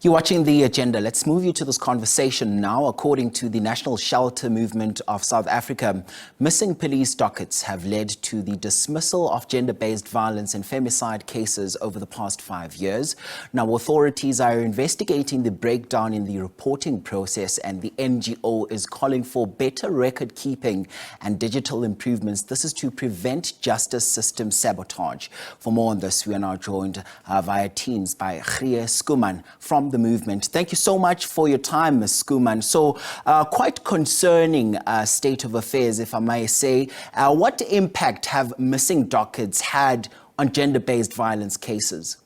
You're watching The Agenda. Let's move you to this conversation now. According to the National Shelter Movement of South Africa, missing police dockets have led to the dismissal of gender-based violence and femicide cases over the past 5 years. Now, authorities are investigating the breakdown in the reporting process, and the NGO is calling for better record keeping and digital improvements. This is to prevent justice system sabotage. For more on this, we are now joined via Teams by Greer Schoeman from the movement. Thank you so much for your time, Ms. Schoeman. So, quite concerning state of affairs, if I may say. What impact have missing dockets had on gender-based violence cases?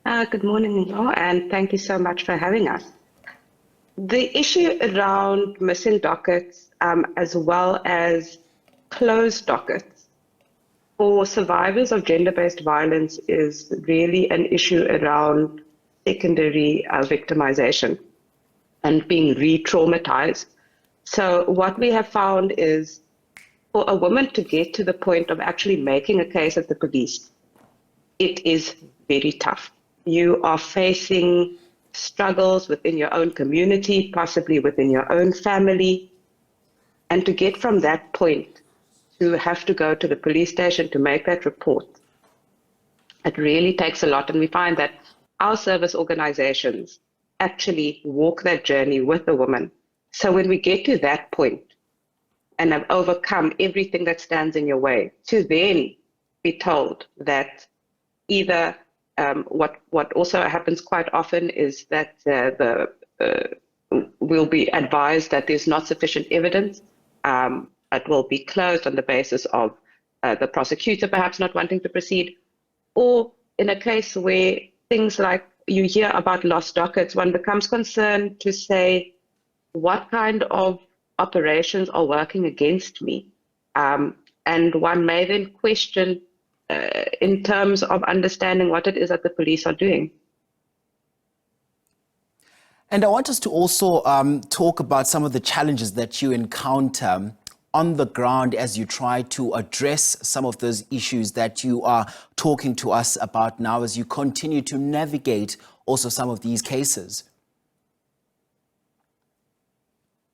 Good morning, Mo, and thank you so much for having us. The issue around missing dockets, as well as closed dockets, for survivors of gender-based violence is really an issue around secondary victimization and being re-traumatized. So what we have found is for a woman to get to the point of actually making a case at the police, it is very tough. You are facing struggles within your own community, possibly within your own family. And to get from that point to have to go to the police station to make that report, it really takes a lot. And we find that our service organizations actually walk that journey with the woman. So when we get to that point and have overcome everything that stands in your way, to then be told that either what also happens quite often is that we'll be advised that there's not sufficient evidence. It will be closed on the basis of the prosecutor perhaps not wanting to proceed, or in a case where things like you hear about lost dockets, one becomes concerned to say, what kind of operations are working against me? And one may then question in terms of understanding what it is that the police are doing. And I want us to also talk about some of the challenges that you encounter on the ground as you try to address some of those issues that you are talking to us about now as you continue to navigate also some of these cases.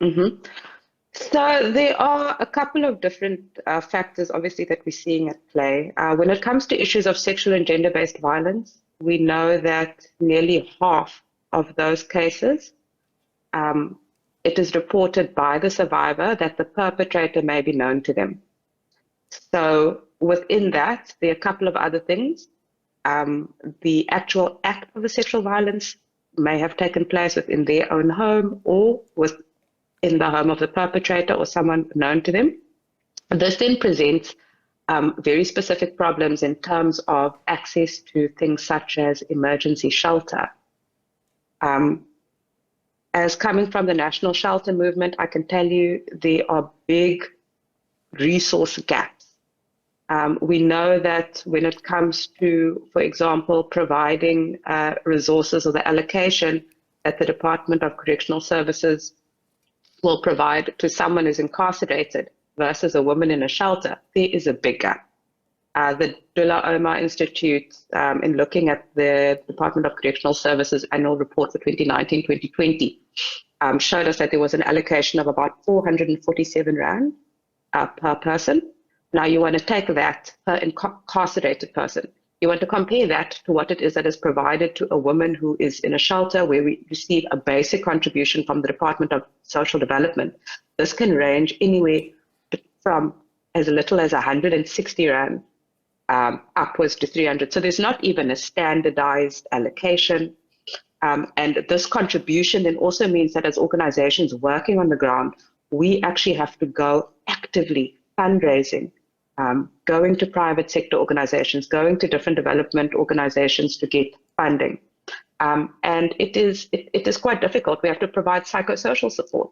Mm-hmm. So there are a couple of different factors, obviously, that we're seeing at play. When it comes to issues of sexual and gender-based violence, we know that nearly half of those cases, it is reported by the survivor that the perpetrator may be known to them. So within that, there are a couple of other things. The actual act of the sexual violence may have taken place within their own home or in the home of the perpetrator or someone known to them. This then presents very specific problems in terms of access to things such as emergency shelter. As coming from the National Shelter Movement, I can tell you there are big resource gaps. We know that when it comes to, for example, providing resources or the allocation that the Department of Correctional Services will provide to someone who's incarcerated versus a woman in a shelter, there is a big gap. The Dula Omar Institute, in looking at the Department of Correctional Services annual report for 2019-2020, showed us that there was an allocation of about 447 Rand per person. Now you want to take that per incarcerated person. You want to compare that to what it is that is provided to a woman who is in a shelter where we receive a basic contribution from the Department of Social Development. This can range anywhere from as little as 160 Rand upwards to 300. So there's not even a standardized allocation. And this contribution then also means that as organizations working on the ground, we actually have to go actively fundraising, going to private sector organizations, going to different development organizations to get funding. And it is quite difficult. We have to provide psychosocial support.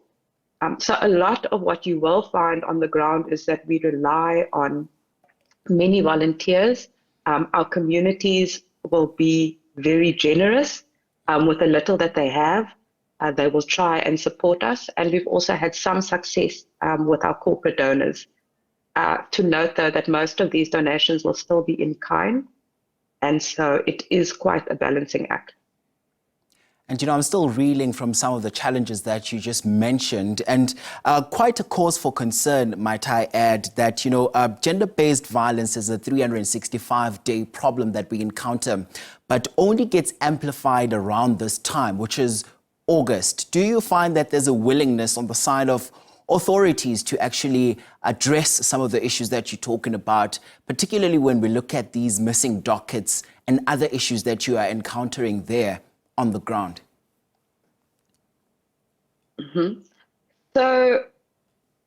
So a lot of what you will find on the ground is that we rely on many volunteers. Our communities will be very generous with the little that they have. They will try and support us. And we've also had some success with our corporate donors. To note, though, that most of these donations will still be in kind. And so it is quite a balancing act. And, I'm still reeling from some of the challenges that you just mentioned, and quite a cause for concern, might I add, that, gender-based violence is a 365-day problem that we encounter, but only gets amplified around this time, which is August. Do you find that there's a willingness on the side of authorities to actually address some of the issues that you're talking about, particularly when we look at these missing dockets and other issues that you are encountering there on the ground? Mm-hmm. So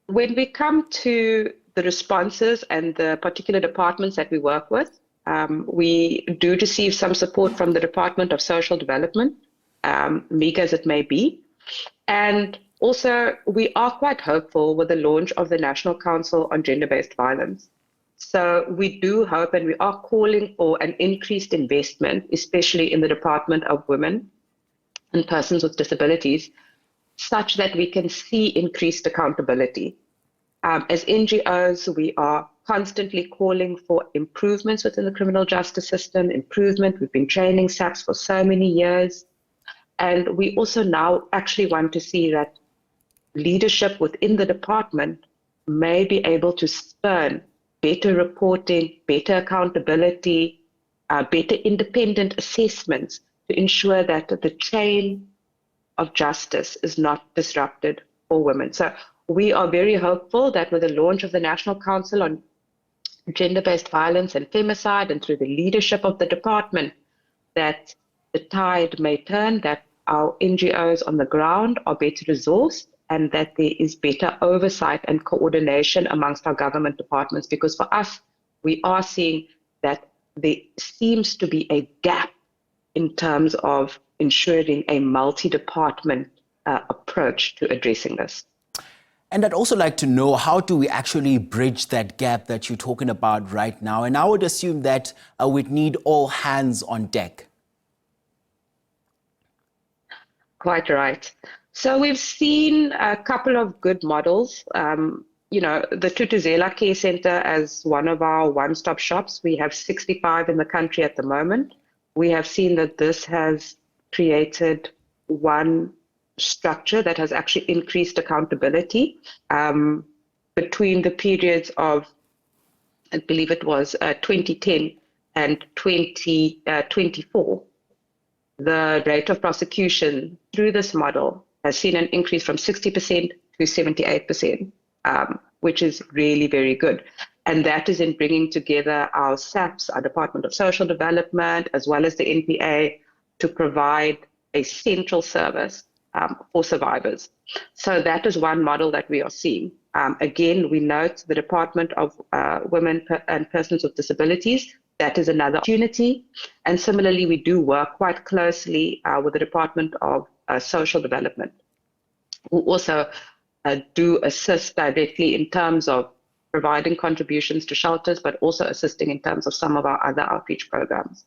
when we come to the responses and the particular departments that we work with, we do receive some support from the Department of Social Development, meager as it may be. And also, we are quite hopeful with the launch of the National Council on Gender-Based Violence. So we do hope, and we are calling for an increased investment, especially in the Department of Women and Persons with Disabilities, such that we can see increased accountability. As NGOs, we are constantly calling for improvements within the criminal justice system, improvement. We've been training SAPs for so many years. And we also now actually want to see that leadership within the department may be able to spur better reporting, better accountability, better independent assessments to ensure that the chain of justice is not disrupted for women. So we are very hopeful that with the launch of the National Council on Gender-Based Violence and Femicide, and through the leadership of the department, that the tide may turn, that our NGOs on the ground are better resourced, and that there is better oversight and coordination amongst our government departments. Because for us, we are seeing that there seems to be a gap in terms of ensuring a multi-department approach to addressing this. And I'd also like to know, how do we actually bridge that gap that you're talking about right now? And I would assume that we'd need all hands on deck. Quite right. So we've seen a couple of good models. The Tutuzela Care Center as one of our one-stop shops. We have 65 in the country at the moment. We have seen that this has created one structure that has actually increased accountability between the periods of, I believe it was 2010 and 2024. The rate of prosecution through this model has seen an increase from 60% to 78%, which is really very good. And that is in bringing together our SAPs, our Department of Social Development, as well as the NPA, to provide a central service for survivors. So that is one model that we are seeing. Again, we note the Department of Women and Persons with Disabilities. That is another opportunity. And similarly, we do work quite closely with the Department of Social Development, who also do assist directly in terms of providing contributions to shelters, but also assisting in terms of some of our other outreach programs.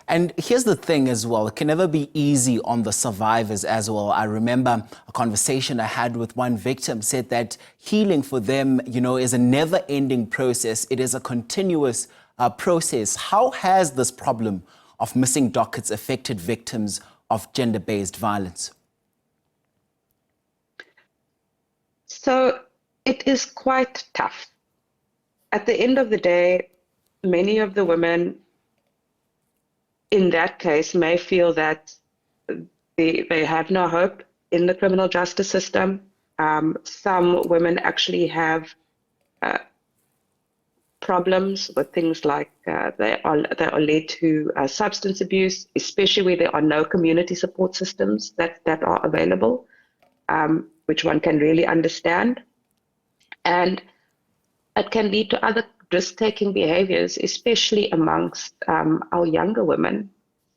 And here's the thing as well, it can never be easy on the survivors as well. I remember a conversation I had with one victim, said that healing for them, is a never-ending process. It is a continuous process. How has this problem of missing dockets affected victims of gender-based violence? So it is quite tough. At the end of the day, many of the women in that case may feel that they have no hope in the criminal justice system. Some women actually have problems with things like they are led to substance abuse, especially where there are no community support systems that are available, which one can really understand. And it can lead to other risk-taking behaviors, especially amongst our younger women.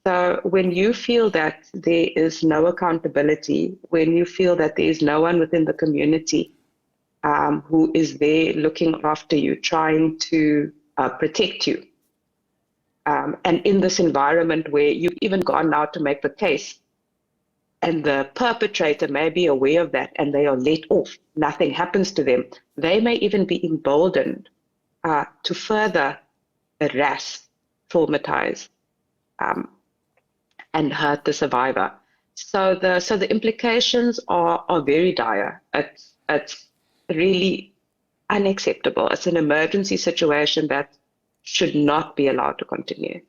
So when you feel that there is no accountability, when you feel that there is no one within the community who is there looking after you, trying to protect you, and in this environment where you've even gone out to make the case, and the perpetrator may be aware of that and they are let off, nothing happens to them, they may even be emboldened to further harass traumatize and hurt the survivor. So the implications are very dire. It's really unacceptable. It's an emergency situation that should not be allowed to continue.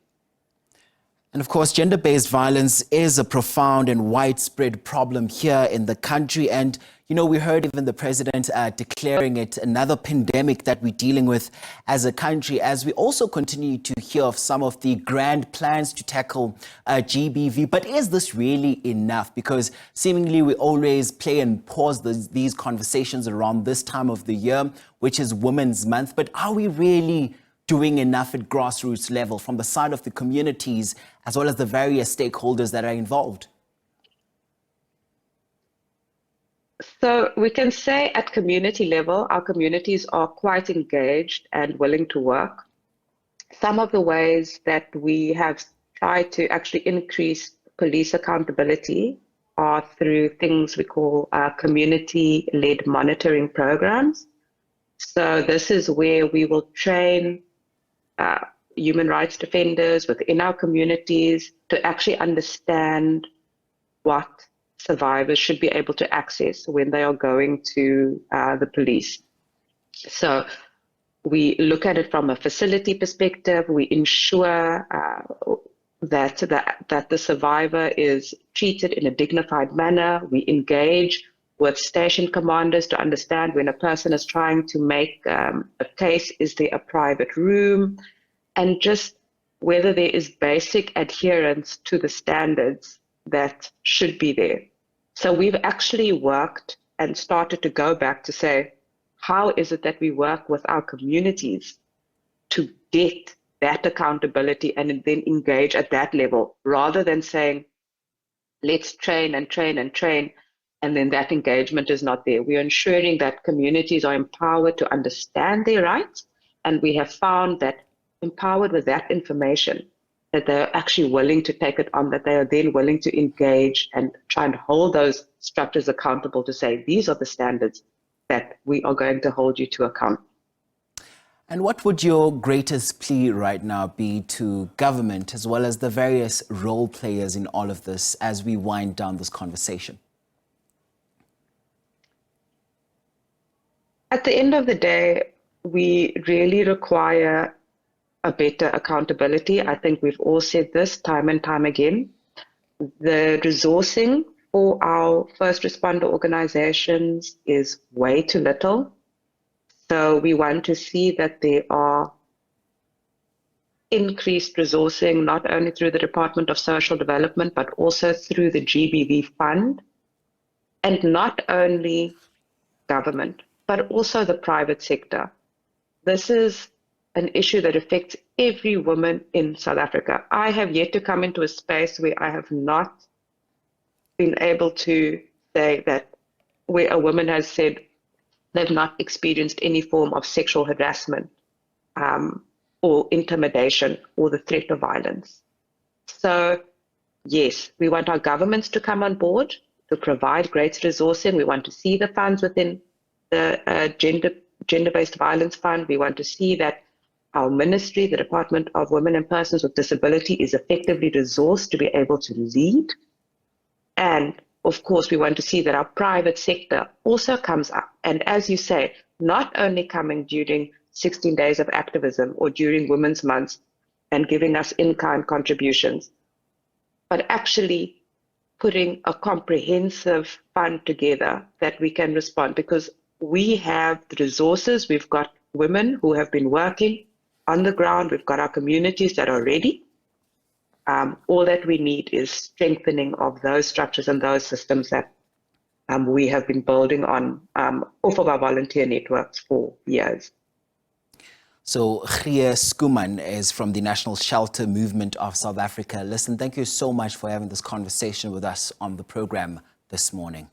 And of course, gender-based violence is a profound and widespread problem here in the country. And, you know, we heard even the president declaring it another pandemic that we're dealing with as a country, as we also continue to hear of some of the grand plans to tackle GBV. But is this really enough? Because seemingly we always play and pause these conversations around this time of the year, which is Women's Month. But are we really doing enough at grassroots level from the side of the communities as well as the various stakeholders that are involved? So we can say at community level, our communities are quite engaged and willing to work. Some of the ways that we have tried to actually increase police accountability are through things we call community-led monitoring programs. So this is where we will train human rights defenders within our communities to actually understand what survivors should be able to access when they are going to the police. So we look at it from a facility perspective. We ensure that the survivor is treated in a dignified manner. We engage with station commanders to understand when a person is trying to make a case, is there a private room, and just whether there is basic adherence to the standards that should be there. So we've actually worked and started to go back to say, how is it that we work with our communities to get that accountability and then engage at that level, rather than saying, let's train and train and train, and then that engagement is not there. We are ensuring that communities are empowered to understand their rights, and we have found that empowered with that information, that they're actually willing to take it on, that they are then willing to engage and try and hold those structures accountable to say, these are the standards that we are going to hold you to account. And what would your greatest plea right now be to government as well as the various role players in all of this as we wind down this conversation? At the end of the day, we really require a better accountability. I think we've all said this time and time again. The resourcing for our first responder organizations is way too little. So we want to see that there are increased resourcing, not only through the Department of Social Development, but also through the GBV fund, and not only government, but also the private sector. This is an issue that affects every woman in South Africa. I have yet to come into a space where I have not been able to say that where a woman has said they've not experienced any form of sexual harassment or intimidation or the threat of violence. So yes, we want our governments to come on board to provide greater resourcing. We want to see the funds within the gender-based violence fund. We want to see that our ministry, the Department of Women and Persons with Disability, is effectively resourced to be able to lead. And of course, we want to see that our private sector also comes up. And as you say, not only coming during 16 days of activism or during Women's Month and giving us in-kind contributions, but actually putting a comprehensive fund together that we can respond, because we have the resources. We've got women who have been working on the ground. We've got our communities that are ready. All that we need is strengthening of those structures and those systems that we have been building on off of our volunteer networks for years. So Greer Schoeman is from the National Shelter Movement of South Africa. Listen, thank you so much for having this conversation with us on the program this morning.